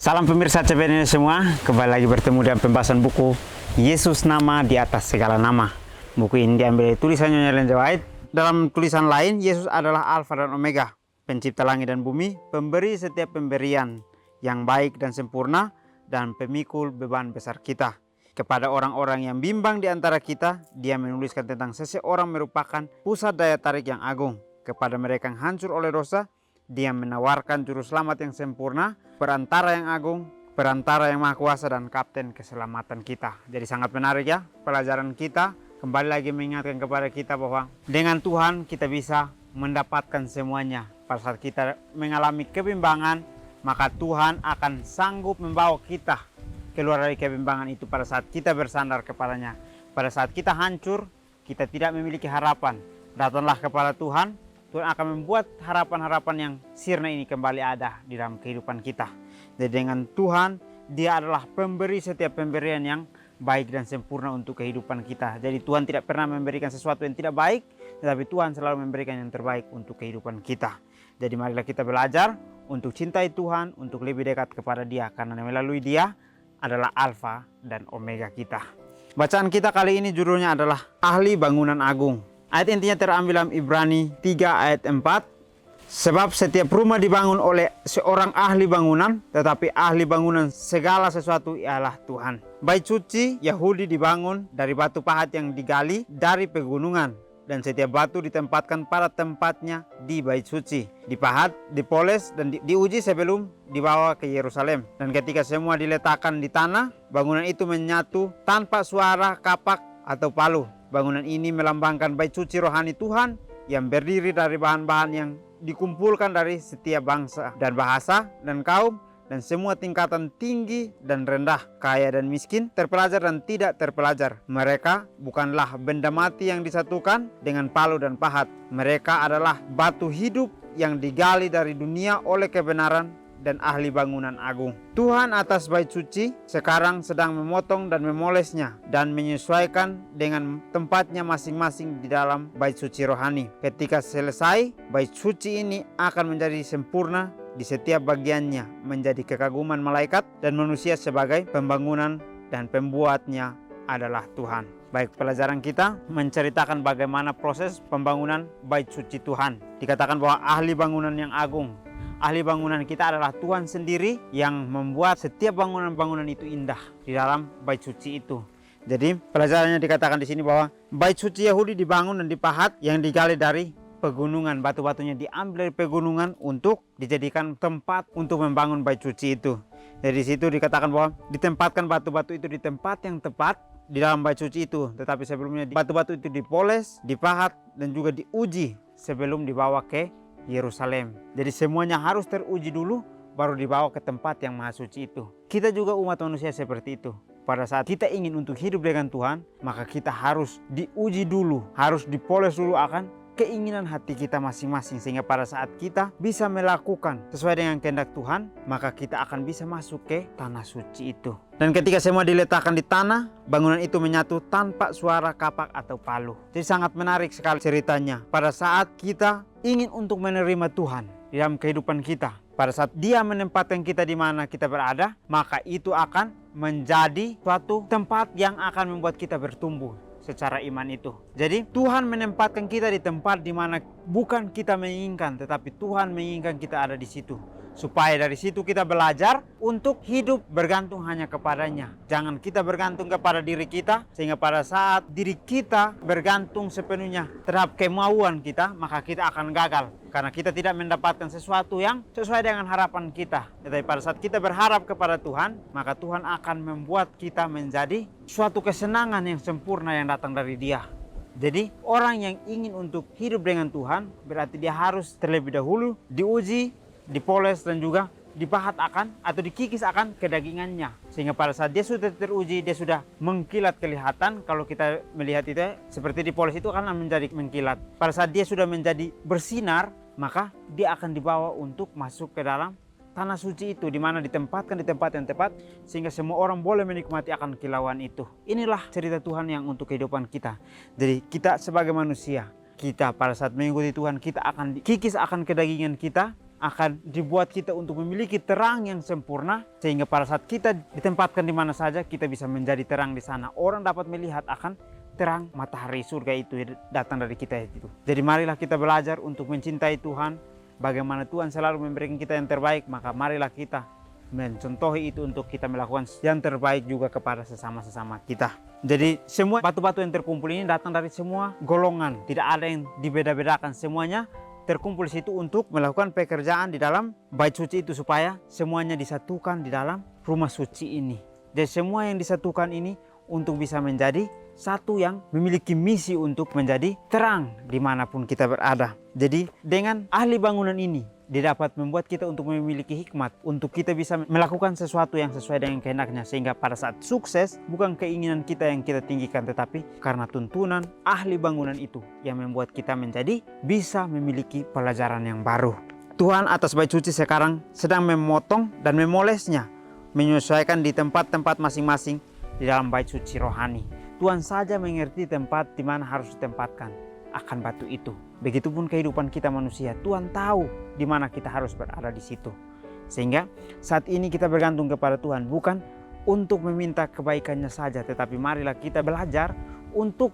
Salam pemirsa CPN semua, kembali lagi bertemu dalam pembahasan buku Yesus Nama di Atas Segala Nama. Buku ini diambil dari tulisan Nyonya Ellen G. White. Dalam tulisan lain, Yesus adalah Alfa dan Omega, pencipta langit dan bumi, pemberi setiap pemberian yang baik dan sempurna, dan pemikul beban besar kita. Kepada orang-orang yang bimbang di antara kita, dia menuliskan tentang seseorang merupakan pusat daya tarik yang agung. Kepada mereka yang hancur oleh dosa, dia menawarkan juru selamat yang sempurna, perantara yang agung, perantara yang maha kuasa, dan kapten keselamatan kita. Jadi sangat menarik ya pelajaran kita. Kembali lagi mengingatkan kepada kita bahwa dengan Tuhan kita bisa mendapatkan semuanya. Pada saat kita mengalami kebimbangan, maka Tuhan akan sanggup membawa kita keluar dari kebimbangan itu pada saat kita bersandar kepadanya. Pada saat kita hancur, kita tidak memiliki harapan, datanglah kepada Tuhan. Tuhan akan membuat harapan-harapan yang sirna ini kembali ada di dalam kehidupan kita. Jadi dengan Tuhan, dia adalah pemberi setiap pemberian yang baik dan sempurna untuk kehidupan kita. Jadi Tuhan tidak pernah memberikan sesuatu yang tidak baik, tetapi Tuhan selalu memberikan yang terbaik untuk kehidupan kita. Jadi marilah kita belajar untuk cintai Tuhan, untuk lebih dekat kepada Dia, karena melalui Dia adalah Alfa dan Omega kita. Bacaan kita kali ini judulnya adalah Ahli Bangunan Agung. Ayat intinya terambil dalam Ibrani 3 ayat 4. Sebab setiap rumah dibangun oleh seorang ahli bangunan, tetapi ahli bangunan segala sesuatu ialah Tuhan. Bait suci Yahudi dibangun dari batu pahat yang digali dari pegunungan, dan setiap batu ditempatkan pada tempatnya di bait suci, dipahat, dipoles, dan diuji sebelum dibawa ke Yerusalem. Dan ketika semua diletakkan di tanah, bangunan itu menyatu tanpa suara kapak atau palu. Bangunan ini melambangkan bait suci rohani Tuhan yang berdiri dari bahan-bahan yang dikumpulkan dari setiap bangsa dan bahasa dan kaum dan semua tingkatan tinggi dan rendah, kaya dan miskin, terpelajar dan tidak terpelajar. Mereka bukanlah benda mati yang disatukan dengan palu dan pahat. Mereka adalah batu hidup yang digali dari dunia oleh kebenaran dan ahli bangunan agung. Tuhan atas bait suci sekarang sedang memotong dan memolesnya dan menyesuaikan dengan tempatnya masing-masing di dalam bait suci rohani. Ketika selesai, bait suci ini akan menjadi sempurna di setiap bagiannya, menjadi kekaguman malaikat dan manusia sebagai pembangunan, dan pembuatnya adalah Tuhan. Baik, pelajaran kita menceritakan bagaimana proses pembangunan bait suci Tuhan. Dikatakan bahwa ahli bangunan yang agung. Ahli bangunan kita adalah Tuhan sendiri yang membuat setiap bangunan-bangunan itu indah di dalam bait suci itu. Jadi pelajarannya dikatakan di sini bahwa bait suci Yahudi dibangun dan dipahat yang digali dari pegunungan. Batu-batunya diambil dari pegunungan untuk dijadikan tempat untuk membangun bait suci itu. Jadi di situ dikatakan bahwa ditempatkan batu-batu itu di tempat yang tepat di dalam bait suci itu. Tetapi sebelumnya batu-batu itu dipoles, dipahat, dan juga diuji sebelum dibawa ke Yerusalem. Jadi semuanya harus teruji dulu baru dibawa ke tempat yang maha suci itu. Kita juga umat manusia seperti itu. Pada saat kita ingin untuk hidup dengan Tuhan, maka kita harus diuji dulu, harus dipoles dulu akan keinginan hati kita masing-masing, sehingga pada saat kita bisa melakukan sesuai dengan kehendak Tuhan, maka kita akan bisa masuk ke tanah suci itu. Dan ketika semua diletakkan di tanah, bangunan itu menyatu tanpa suara kapak atau palu. Jadi sangat menarik sekali ceritanya. Pada saat kita ingin untuk menerima Tuhan di dalam kehidupan kita, pada saat Dia menempatkan kita di mana kita berada, maka itu akan menjadi suatu tempat yang akan membuat kita bertumbuh secara iman itu. Jadi Tuhan menempatkan kita di tempat di mana bukan kita menginginkan, tetapi Tuhan menginginkan kita ada di situ. Supaya dari situ kita belajar untuk hidup bergantung hanya kepadanya. Jangan kita bergantung kepada diri kita, sehingga pada saat diri kita bergantung sepenuhnya terhadap kemauan kita, maka kita akan gagal. Karena kita tidak mendapatkan sesuatu yang sesuai dengan harapan kita. Tetapi pada saat kita berharap kepada Tuhan, maka Tuhan akan membuat kita menjadi suatu kesenangan yang sempurna yang datang dari Dia. Jadi orang yang ingin untuk hidup dengan Tuhan, berarti dia harus terlebih dahulu diuji, dipoles, dan juga dipahat akan atau dikikis akan kedagingannya. Sehingga pada saat dia sudah teruji, dia sudah mengkilat kelihatan. Kalau kita melihat itu seperti dipoles itu akan menjadi mengkilat. Pada saat dia sudah menjadi bersinar, maka dia akan dibawa untuk masuk ke dalam tanah suci itu, di mana ditempatkan di tempat yang tepat sehingga semua orang boleh menikmati akan kilauan itu. Inilah cerita Tuhan yang untuk kehidupan kita. Jadi kita sebagai manusia, kita pada saat mengikuti Tuhan, kita akan dikikis akan kedagingan kita, akan dibuat kita untuk memiliki terang yang sempurna, sehingga pada saat kita ditempatkan di mana saja, kita bisa menjadi terang di sana. Orang dapat melihat akan terang matahari surga itu datang dari kita itu. Jadi marilah kita belajar untuk mencintai Tuhan, bagaimana Tuhan selalu memberikan kita yang terbaik, maka marilah kita mencontohi itu untuk kita melakukan yang terbaik juga kepada sesama-sesama kita. Jadi semua batu-batu yang terkumpul ini datang dari semua golongan, tidak ada yang dibeda-bedakan, semuanya terkumpul di situ untuk melakukan pekerjaan di dalam bait suci itu, supaya semuanya disatukan di dalam rumah suci ini. Dan semua yang disatukan ini untuk bisa menjadi satu yang memiliki misi untuk menjadi terang dimanapun kita berada. Jadi dengan ahli bangunan ini, dia dapat membuat kita untuk memiliki hikmat, untuk kita bisa melakukan sesuatu yang sesuai dengan kehendaknya, sehingga pada saat sukses bukan keinginan kita yang kita tinggikan, tetapi karena tuntunan ahli bangunan itu yang membuat kita menjadi bisa memiliki pelajaran yang baru. Tuhan atas bait suci sekarang sedang memotong dan memolesnya, menyesuaikan di tempat-tempat masing-masing di dalam bait suci rohani. Tuhan saja mengerti tempat di mana harus ditempatkan akan batu itu. Begitupun kehidupan kita manusia, Tuhan tahu di mana kita harus berada di situ. Sehingga saat ini kita bergantung kepada Tuhan, bukan untuk meminta kebaikannya saja, tetapi marilah kita belajar untuk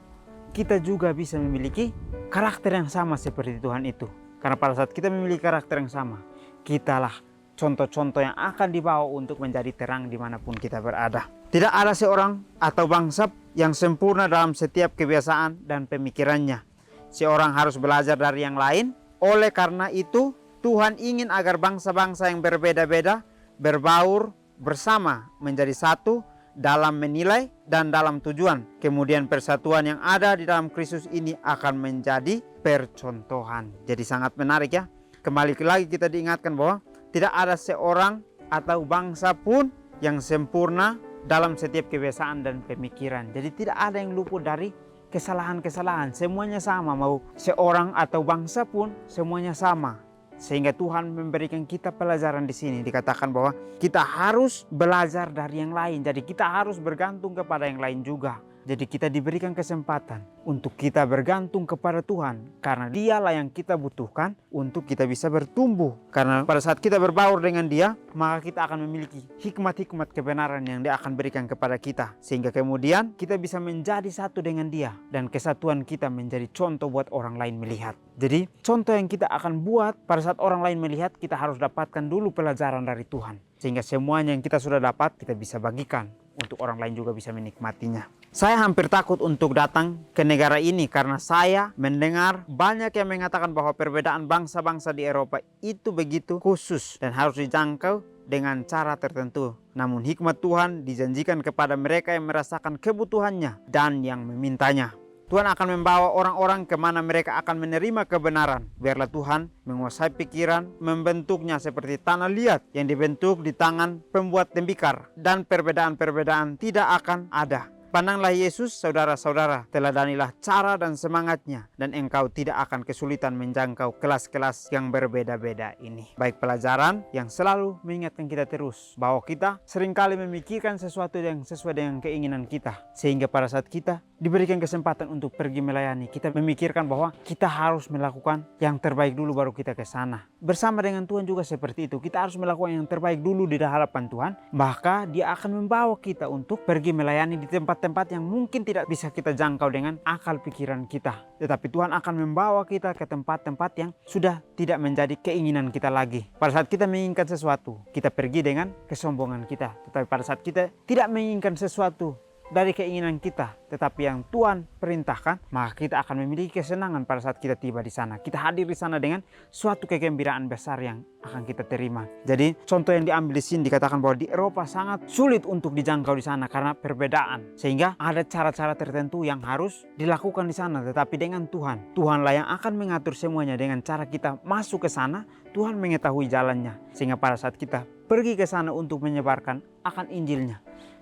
kita juga bisa memiliki karakter yang sama seperti Tuhan itu. Karena pada saat kita memiliki karakter yang sama, kitalah contoh-contoh yang akan dibawa untuk menjadi terang dimanapun kita berada. Tidak ada seorang atau bangsa yang sempurna dalam setiap kebiasaan dan pemikirannya. Seorang harus belajar dari yang lain. Oleh karena itu, Tuhan ingin agar bangsa-bangsa yang berbeda-beda berbaur bersama menjadi satu dalam menilai dan dalam tujuan. Kemudian persatuan yang ada di dalam Kristus ini akan menjadi percontohan. Jadi sangat menarik ya. Kembali lagi kita diingatkan bahwa tidak ada seorang atau bangsa pun yang sempurna dalam setiap kebiasaan dan pemikiran. Jadi tidak ada yang luput dari kesalahan-kesalahan. Semuanya sama, mau seorang atau bangsa pun semuanya sama. Sehingga Tuhan memberikan kita pelajaran di sini. Dikatakan bahwa kita harus belajar dari yang lain. Jadi kita harus bergantung kepada yang lain juga. Jadi kita diberikan kesempatan untuk kita bergantung kepada Tuhan, karena Dialah yang kita butuhkan untuk kita bisa bertumbuh. Karena pada saat kita berbaur dengan Dia, maka kita akan memiliki hikmat-hikmat kebenaran yang Dia akan berikan kepada kita, sehingga kemudian kita bisa menjadi satu dengan Dia, dan kesatuan kita menjadi contoh buat orang lain melihat. Jadi contoh yang kita akan buat pada saat orang lain melihat, kita harus dapatkan dulu pelajaran dari Tuhan, sehingga semuanya yang kita sudah dapat kita bisa bagikan untuk orang lain juga bisa menikmatinya. Saya hampir takut untuk datang ke negara ini karena saya mendengar banyak yang mengatakan bahwa perbedaan bangsa-bangsa di Eropa itu begitu khusus dan harus dijangkau dengan cara tertentu. Namun hikmat Tuhan dijanjikan kepada mereka yang merasakan kebutuhannya dan yang memintanya. Tuhan akan membawa orang-orang kemana mereka akan menerima kebenaran. Biarlah Tuhan menguasai pikiran, membentuknya seperti tanah liat yang dibentuk di tangan pembuat tembikar. Dan perbedaan-perbedaan tidak akan ada. Pandanglah Yesus, saudara-saudara, teladanilah cara dan semangatnya, dan engkau tidak akan kesulitan menjangkau kelas-kelas yang berbeda-beda ini. Baik pelajaran yang selalu mengingatkan kita terus bahwa kita seringkali memikirkan sesuatu yang sesuai dengan keinginan kita, sehingga pada saat kita diberikan kesempatan untuk pergi melayani, kita memikirkan bahwa kita harus melakukan yang terbaik dulu baru kita ke sana. Bersama dengan Tuhan juga seperti itu, kita harus melakukan yang terbaik dulu di hadapan Tuhan, maka Dia akan membawa kita untuk pergi melayani di tempat-tempat yang mungkin tidak bisa kita jangkau dengan akal pikiran kita. Tetapi Tuhan akan membawa kita ke tempat-tempat yang sudah tidak menjadi keinginan kita lagi. Pada saat kita menginginkan sesuatu, kita pergi dengan kesombongan kita. Tetapi pada saat kita tidak menginginkan sesuatu dari keinginan kita, tetapi yang Tuhan perintahkan, maka kita akan memiliki kesenangan pada saat kita tiba di sana. Kita hadir di sana dengan suatu kegembiraan besar yang akan kita terima. Jadi contoh yang diambil di sini dikatakan bahwa di Eropa sangat sulit untuk dijangkau di sana karena perbedaan. Sehingga ada cara-cara tertentu yang harus dilakukan di sana. Tetapi dengan Tuhan, Tuhanlah yang akan mengatur semuanya. Dengan cara kita masuk ke sana, Tuhan mengetahui jalannya. Sehingga pada saat kita pergi ke sana untuk menyebarkan akan Injilnya,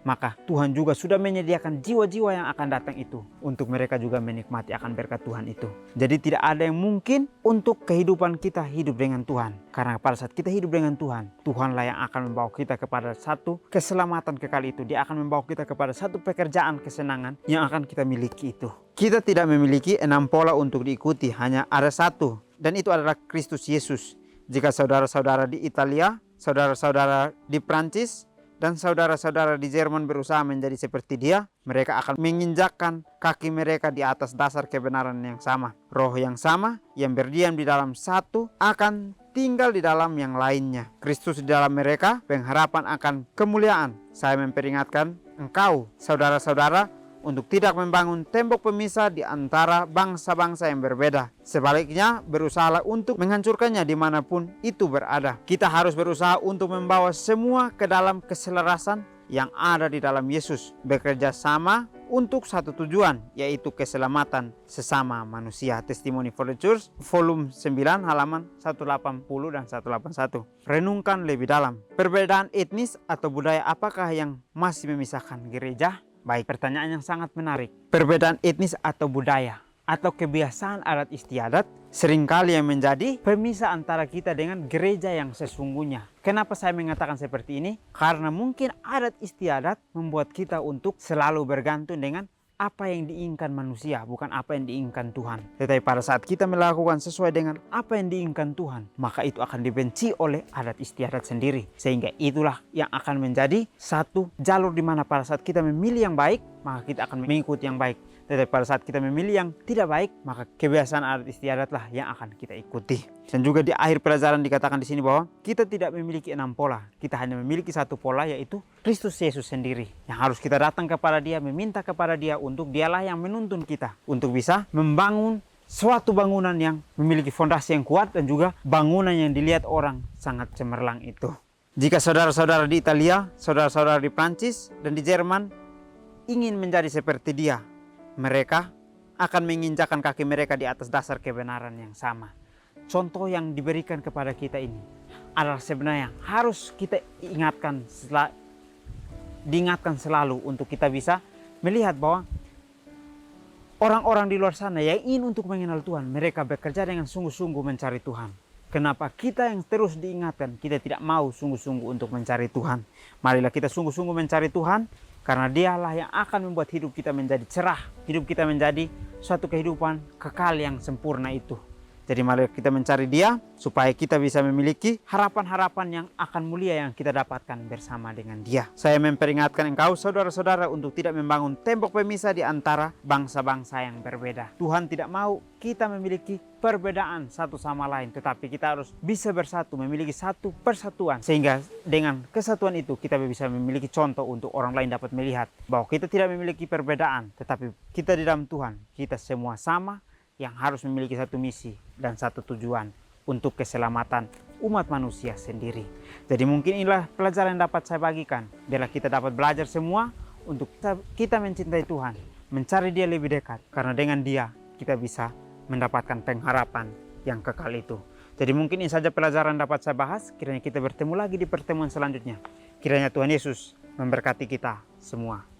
maka Tuhan juga sudah menyediakan jiwa-jiwa yang akan datang itu untuk mereka juga menikmati akan berkat Tuhan itu. Jadi tidak ada yang mungkin untuk kehidupan kita hidup dengan Tuhan. Karena pada saat kita hidup dengan Tuhan, Tuhanlah yang akan membawa kita kepada satu keselamatan kekal itu. Dia akan membawa kita kepada satu pekerjaan kesenangan yang akan kita miliki itu. Kita tidak memiliki 6 pola untuk diikuti, hanya ada satu, dan itu adalah Kristus Yesus. Jika saudara-saudara di Italia, saudara-saudara di Prancis, dan saudara-saudara di Jerman berusaha menjadi seperti dia, mereka akan menginjakkan kaki mereka di atas dasar kebenaran yang sama. Roh yang sama yang berdiam di dalam satu akan tinggal di dalam yang lainnya. Kristus di dalam mereka, pengharapan akan kemuliaan. Saya memperingatkan engkau, saudara-saudara, untuk tidak membangun tembok pemisah di antara bangsa-bangsa yang berbeda. Sebaliknya, berusahalah untuk menghancurkannya dimanapun itu berada. Kita harus berusaha untuk membawa semua ke dalam keselarasan yang ada di dalam Yesus, bekerja sama untuk satu tujuan, yaitu keselamatan sesama manusia. Testimony for the Church, volume 9, halaman 180 dan 181. Renungkan lebih dalam. Perbedaan etnis atau budaya apakah yang masih memisahkan gereja? Baik, pertanyaan yang sangat menarik. Perbedaan etnis atau budaya atau kebiasaan adat istiadat seringkali yang menjadi pemisah antara kita dengan gereja yang sesungguhnya. Kenapa saya mengatakan seperti ini? Karena mungkin adat istiadat membuat kita untuk selalu bergantung dengan apa yang diinginkan manusia, bukan apa yang diinginkan Tuhan. Tetapi pada saat kita melakukan sesuai dengan apa yang diinginkan Tuhan, maka itu akan dibenci oleh adat istiadat sendiri. Sehingga itulah yang akan menjadi satu jalur di mana pada saat kita memilih yang baik, maka kita akan mengikuti yang baik. Tetapi pada saat kita memilih yang tidak baik, maka kebiasaan adat istiadatlah yang akan kita ikuti. Dan juga di akhir pelajaran dikatakan di sini bahwa kita tidak memiliki 6 pola. Kita hanya memiliki satu pola, yaitu Kristus Yesus sendiri. Yang harus kita datang kepada Dia, meminta kepada Dia untuk Dialah yang menuntun kita untuk bisa membangun suatu bangunan yang memiliki fondasi yang kuat dan juga bangunan yang dilihat orang sangat cemerlang itu. Jika saudara-saudara di Italia, saudara-saudara di Prancis dan di Jerman ingin menjadi seperti Dia, mereka akan menginjakkan kaki mereka di atas dasar kebenaran yang sama. Contoh yang diberikan kepada kita ini adalah sebenarnya harus kita diingatkan selalu untuk kita bisa melihat bahwa orang-orang di luar sana yang ingin untuk mengenal Tuhan, mereka bekerja dengan sungguh-sungguh mencari Tuhan. Kenapa kita yang terus diingatkan, kita tidak mau sungguh-sungguh untuk mencari Tuhan? Marilah kita sungguh-sungguh mencari Tuhan, karena Dialah yang akan membuat hidup kita menjadi cerah, hidup kita menjadi suatu kehidupan kekal yang sempurna itu. Jadi mari kita mencari Dia supaya kita bisa memiliki harapan-harapan yang akan mulia yang kita dapatkan bersama dengan Dia. Saya memperingatkan engkau saudara-saudara untuk tidak membangun tembok pemisah di antara bangsa-bangsa yang berbeda. Tuhan tidak mau kita memiliki perbedaan satu sama lain, tetapi kita harus bisa bersatu, memiliki satu persatuan. Sehingga dengan kesatuan itu kita bisa memiliki contoh untuk orang lain dapat melihat bahwa kita tidak memiliki perbedaan, tetapi kita di dalam Tuhan, kita semua sama, yang harus memiliki satu misi dan satu tujuan untuk keselamatan umat manusia sendiri. Jadi mungkin inilah pelajaran yang dapat saya bagikan. Biarlah kita dapat belajar semua untuk kita mencintai Tuhan, mencari Dia lebih dekat. Karena dengan Dia kita bisa mendapatkan pengharapan yang kekal itu. Jadi mungkin ini saja pelajaran dapat saya bahas. Kiranya kita bertemu lagi di pertemuan selanjutnya. Kiranya Tuhan Yesus memberkati kita semua.